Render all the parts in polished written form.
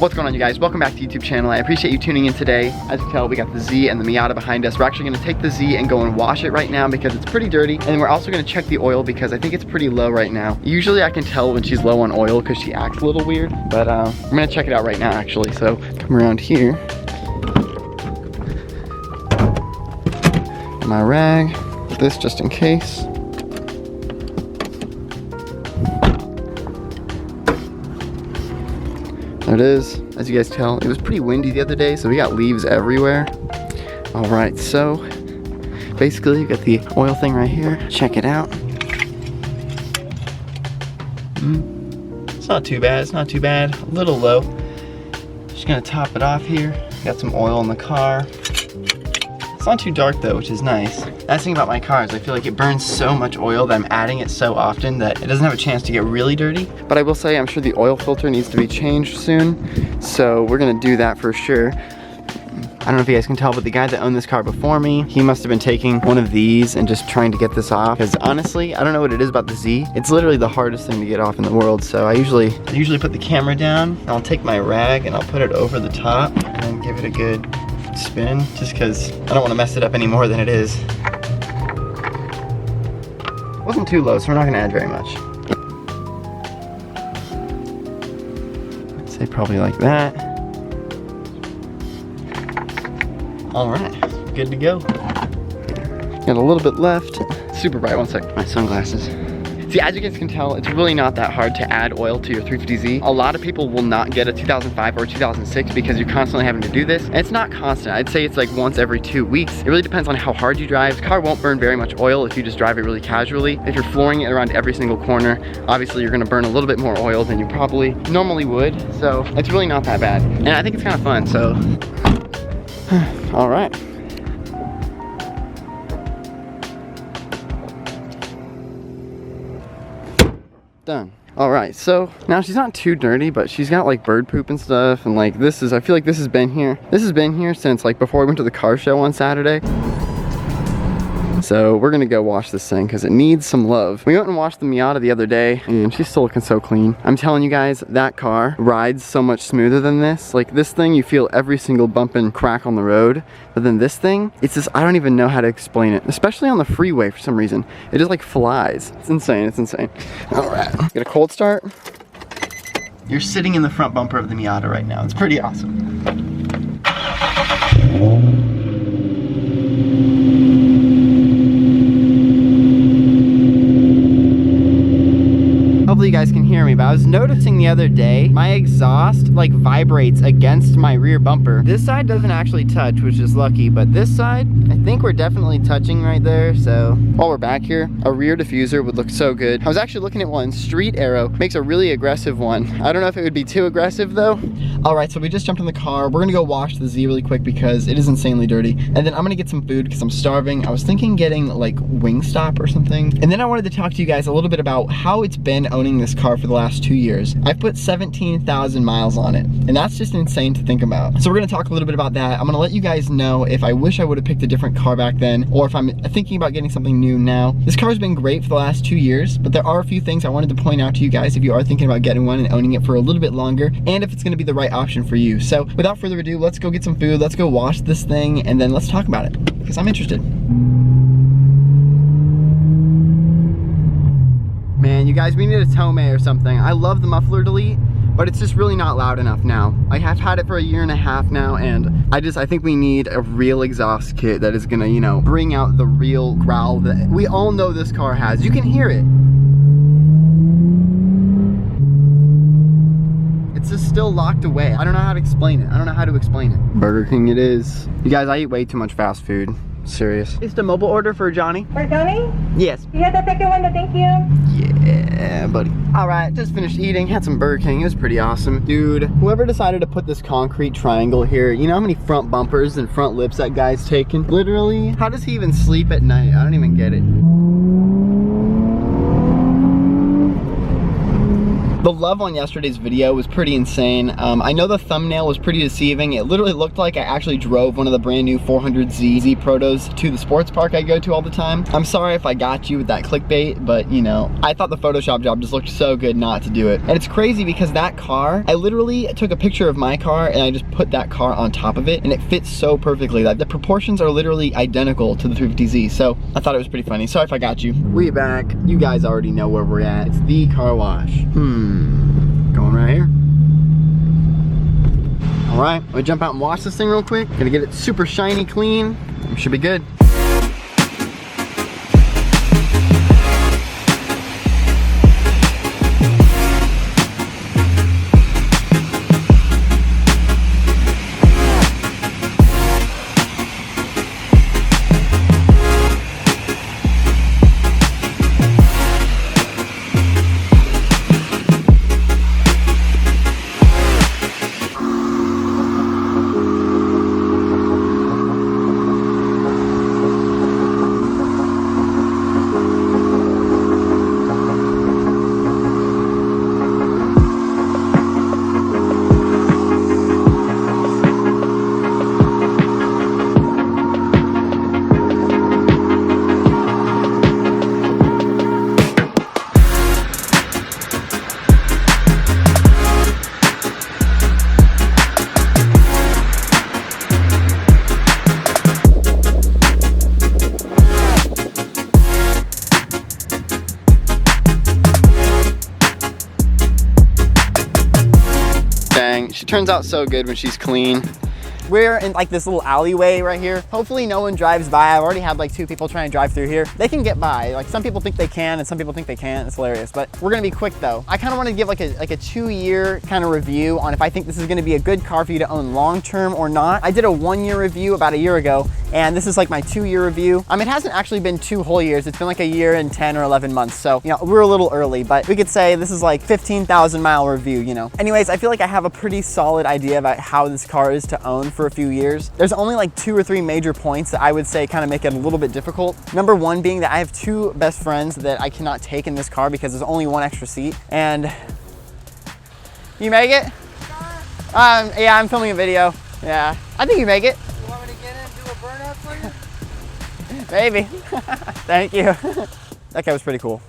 What's going on, you guys? Welcome back to the YouTube channel. I appreciate you tuning in today. As you can tell, we got the Z and the Miata behind us. We're actually gonna take the Z and go and wash it right now because it's pretty dirty. And we're also gonna check the oil because I think it's pretty low right now. Usually I can tell when she's low on oil because she acts a little weird, but I'm gonna check it out right now actually. So come around here. My rag, this just in case. There it is. As you guys tell, it was pretty windy the other day, so we got leaves everywhere. All right, so basically you got the oil thing right here. Check it out. It's not too bad, it's not too bad. A little low. Just gonna top it off here. Got some oil in the car. It's not too dark though, which is nice. That's the thing about my car is I feel like it burns so much oil that I'm adding it so often that it doesn't have a chance to get really dirty. But I will say I'm sure the oil filter needs to be changed soon. So we're gonna do that for sure. I don't know if you guys can tell, but the guy that owned this car before me, he must have been taking one of these and just trying to get this off. Because honestly, I don't know what it is about the Z. It's literally the hardest thing to get off in the world. So I usually put the camera down. I'll take my rag and I'll put it over the top and give it a good spin, just because I don't want to mess it up any more than it is. It wasn't too low, so we're not going to add very much. I'd say probably like that. All right, good to go. Got a little bit left. Super bright, one sec. My sunglasses. See, as you guys can tell, it's really not that hard to add oil to your 350Z. A lot of people will not get a 2005 or 2006 because you're constantly having to do this. And it's not constant. I'd say it's like once every 2 weeks. It really depends on how hard you drive. The car won't burn very much oil if you just drive it really casually. If you're flooring it around every single corner, obviously you're gonna burn a little bit more oil than you probably normally would. So it's really not that bad. And I think it's kind of fun, so. All right. Done. All right, so now she's not too dirty, but she's got like bird poop and stuff, and like this is, I feel like this has been here. This has been here since like before we went to the car show on Saturday. So we're gonna go wash this thing because it needs some love. We went and washed the Miata the other day and she's still looking so clean. I'm telling you guys, that car rides so much smoother than this. Like this thing, you feel every single bump and crack on the road. But then this thing, it's just, I don't even know how to explain it. Especially on the freeway for some reason. It just like flies. It's insane, it's insane. All right, get a cold start. You're sitting in the front bumper of the Miata right now. It's pretty awesome. Hopefully you guys can hear me, but I was noticing the other day, my exhaust like vibrates against my rear bumper. This side doesn't actually touch, which is lucky, but this side, I think we're definitely touching right there. So while we're back here, a rear diffuser would look so good. I was actually looking at one. Street Arrow makes a really aggressive one. I don't know if it would be too aggressive though. All right, so we just jumped in the car. We're gonna go wash the Z really quick because it is insanely dirty. And then I'm gonna get some food because I'm starving. I was thinking getting like Wingstop or something. And then I wanted to talk to you guys a little bit about how it's been owning this car for the last 2 years. I've put 17,000 miles on it, and that's just insane to think about. So we're gonna talk a little bit about that. I'm gonna let you guys know if I wish I would have picked a different car back then, or if I'm thinking about getting something new now. This car's been great for the last 2 years, but there are a few things I wanted to point out to you guys if you are thinking about getting one and owning it for a little bit longer, and if it's gonna be the right option for you. So without further ado, let's go get some food, let's go wash this thing, and then let's talk about it, because I'm interested. Man, you guys, we need a Tome or something. I love the muffler delete, but it's just really not loud enough now. I have had it for 1.5 years now, and I think we need a real exhaust kit that is gonna, you know, bring out the real growl that we all know this car has. You can hear it. It's just still locked away. I don't know how to explain it. Burger King it is. You guys, I eat way too much fast food. Serious. It's the mobile order for Johnny. For Johnny? Yes. You had the second one, thank you. Yeah, buddy. All right, just finished eating, had some Burger King. It was pretty awesome. Dude, whoever decided to put this concrete triangle here, you know how many front bumpers and front lips that guy's taken? Literally, how does he even sleep at night? I don't even get it. The love on yesterday's video was pretty insane. I know the thumbnail was pretty deceiving. It literally looked like I actually drove one of the brand new 400Z Z Protos to the sports park I go to all the time. I'm sorry if I got you with that clickbait, but you know, I thought the Photoshop job just looked so good not to do it. And it's crazy because that car, I literally took a picture of my car and I just put that car on top of it and it fits so perfectly that the proportions are literally identical to the 350Z. So I thought it was pretty funny. Sorry if I got you. We back. You guys already know where we're at. It's the car wash. Going right here. All right, I'm gonna jump out and wash this thing real quick. Gonna get it super shiny clean. We should be good. She turns out so good when she's clean. We're in like this little alleyway right here. Hopefully no one drives by. I've already had like 2 people try and drive through here. They can get by. Like some people think they can and some people think they can't. It's hilarious, but we're gonna be quick though. I kind of want to give like a 2-year kind of review on if I think this is gonna be a good car for you to own long-term or not. I did a 1-year review about a year ago, and this is like my 2-year review. It hasn't actually been 2 whole years. It's been like a year and 10 or 11 months. So, you know, we're a little early, but we could say this is like 15,000 mile review, you know. Anyways, I feel like I have a pretty solid idea about how this car is to own for a few years. There's only like 2 or 3 major points that I would say kind of make it a little bit difficult. Number 1 being that I have 2 best friends that I cannot take in this car because there's only 1 extra seat. And you make it? Yeah, I'm filming a video. Yeah, I think you make it. You want me to get in and do a burnout for you? Maybe. Thank you. That guy was pretty cool.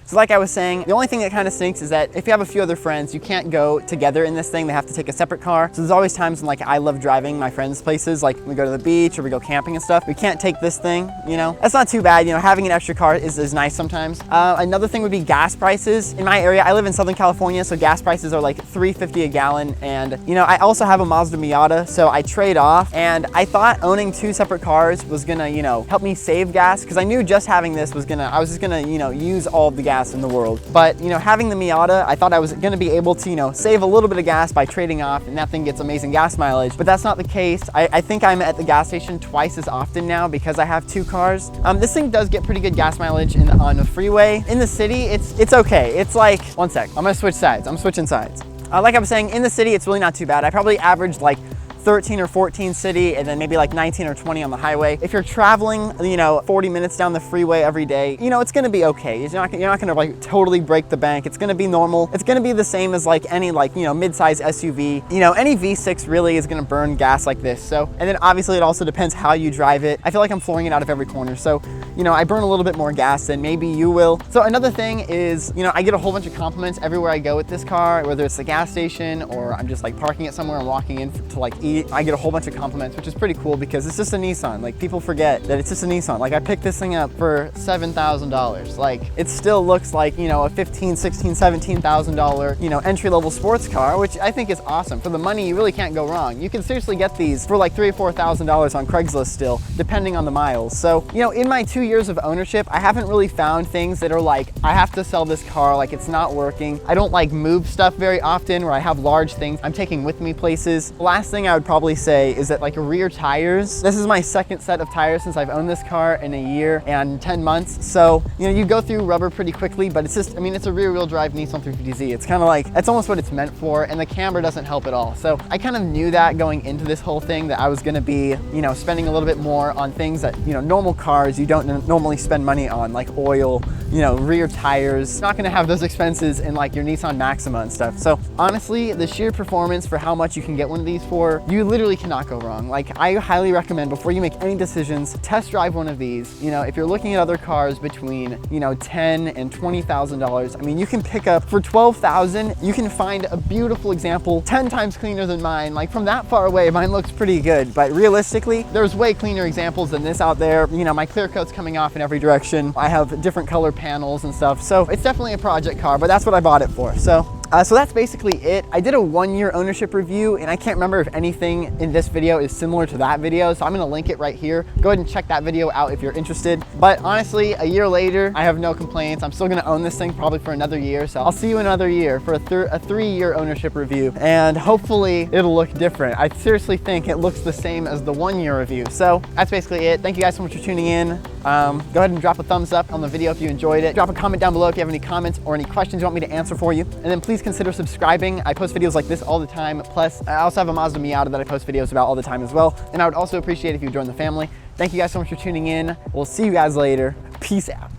So like I was saying, the only thing that kind of stinks is that if you have a few other friends, you can't go together in this thing. They have to take a separate car. So there's always times when like I love driving my friends' places, like we go to the beach or we go camping and stuff. We can't take this thing, you know? That's not too bad, you know, having an extra car is nice sometimes. Another thing would be gas prices. In my area, I live in Southern California, so gas prices are like $3.50 a gallon. And you know, I also have a MazdaMiata, so I trade off. And I thought owning 2 separate cars was gonna, you know, help me save gas, because I knew just having this was I was just gonna, you know, use all of the gas in the world. But, you know, having the Miata, I thought I was gonna be able to, you know, save a little bit of gas by trading off, and that thing gets amazing gas mileage, but that's not the case. I think I'm at the gas station twice as often now because I have 2 cars. This thing does get pretty good gas mileage on the freeway. In the city, it's okay. It's like, one sec, I'm gonna switch sides. I'm switching sides. Like I was saying, in the city, it's really not too bad. I probably averaged like 13 or 14 city, and then maybe like 19 or 20 on the highway. If you're traveling, you know, 40 minutes down the freeway every day, you know, it's gonna be okay. You're not gonna like totally break the bank. It's gonna be normal. It's gonna be the same as like any like, you know, mid-size SUV. You know, any V6 really is gonna burn gas like this. So, and then obviously it also depends how you drive it. I feel like I'm flooring it out of every corner. So, you know, I burn a little bit more gas than maybe you will. So another thing is, you know, I get a whole bunch of compliments everywhere I go with this car, whether it's the gas station or I'm just like parking it somewhere and walking in to like eat. I get a whole bunch of compliments, which is pretty cool because it's just a Nissan. Like, people forget that it's just a Nissan. Like, I picked this thing up for $7,000. Like, it still looks like, you know, a $15,000, $16,000, $17,000, you know, entry-level sports car, which I think is awesome. For the money, you really can't go wrong. You can seriously get these for like $3,000 or $4,000 on Craigslist still, depending on the miles. So, you know, in my 2 years of ownership, I haven't really found things that are like, I have to sell this car, like it's not working. I don't like move stuff very often where I have large things I'm taking with me places. The last thing I would probably say is that like rear tires, this is my second set of tires since I've owned this car in a year and 10 months. So, you know, you go through rubber pretty quickly, but it's just, I mean, it's a rear wheel drive Nissan 350z. It's kind of like, that's almost what it's meant for. And the camber doesn't help at all. So I kind of knew that going into this whole thing, that I was going to be, you know, spending a little bit more on things that, you know, normal cars you don't normally spend money on, like oil, you know, rear tires. Not going to have those expenses in like your Nissan Maxima and stuff. So honestly, the sheer performance for how much you can get one of these for, you literally cannot go wrong. Like, I highly recommend, before you make any decisions, test drive one of these. You know, if you're looking at other cars between, you know, $10,000 and $20,000, I mean, you can pick up for $12,000, you can find a beautiful example 10 times cleaner than mine. Like, from that far away, mine looks pretty good, but realistically, there's way cleaner examples than this out there. You know, my clear coat's coming off in every direction. I have different color panels and stuff. So it's definitely a project car, but that's what I bought it for. So that's basically it. I did a 1-year ownership review, and I can't remember if anything in this video is similar to that video, so I'm gonna link it right here. Go ahead and check that video out if you're interested. But honestly, a year later, I have no complaints. I'm still gonna own this thing probably for another year, so I'll see you another year for a 3-year ownership review, and hopefully it'll look different. I seriously think it looks the same as the 1-year review. So that's basically it. Thank you guys so much for tuning in. Go ahead and drop a thumbs up on the video if you enjoyed it. Drop a comment down below if you have any comments or any questions you want me to answer for you. And then please consider subscribing. I post videos like this all the time. Plus, I also have a MazdaMiata that I post videos about all the time as well. And I would also appreciate if you join the family. Thank you guys so much for tuning in. We'll see you guys later. Peace out.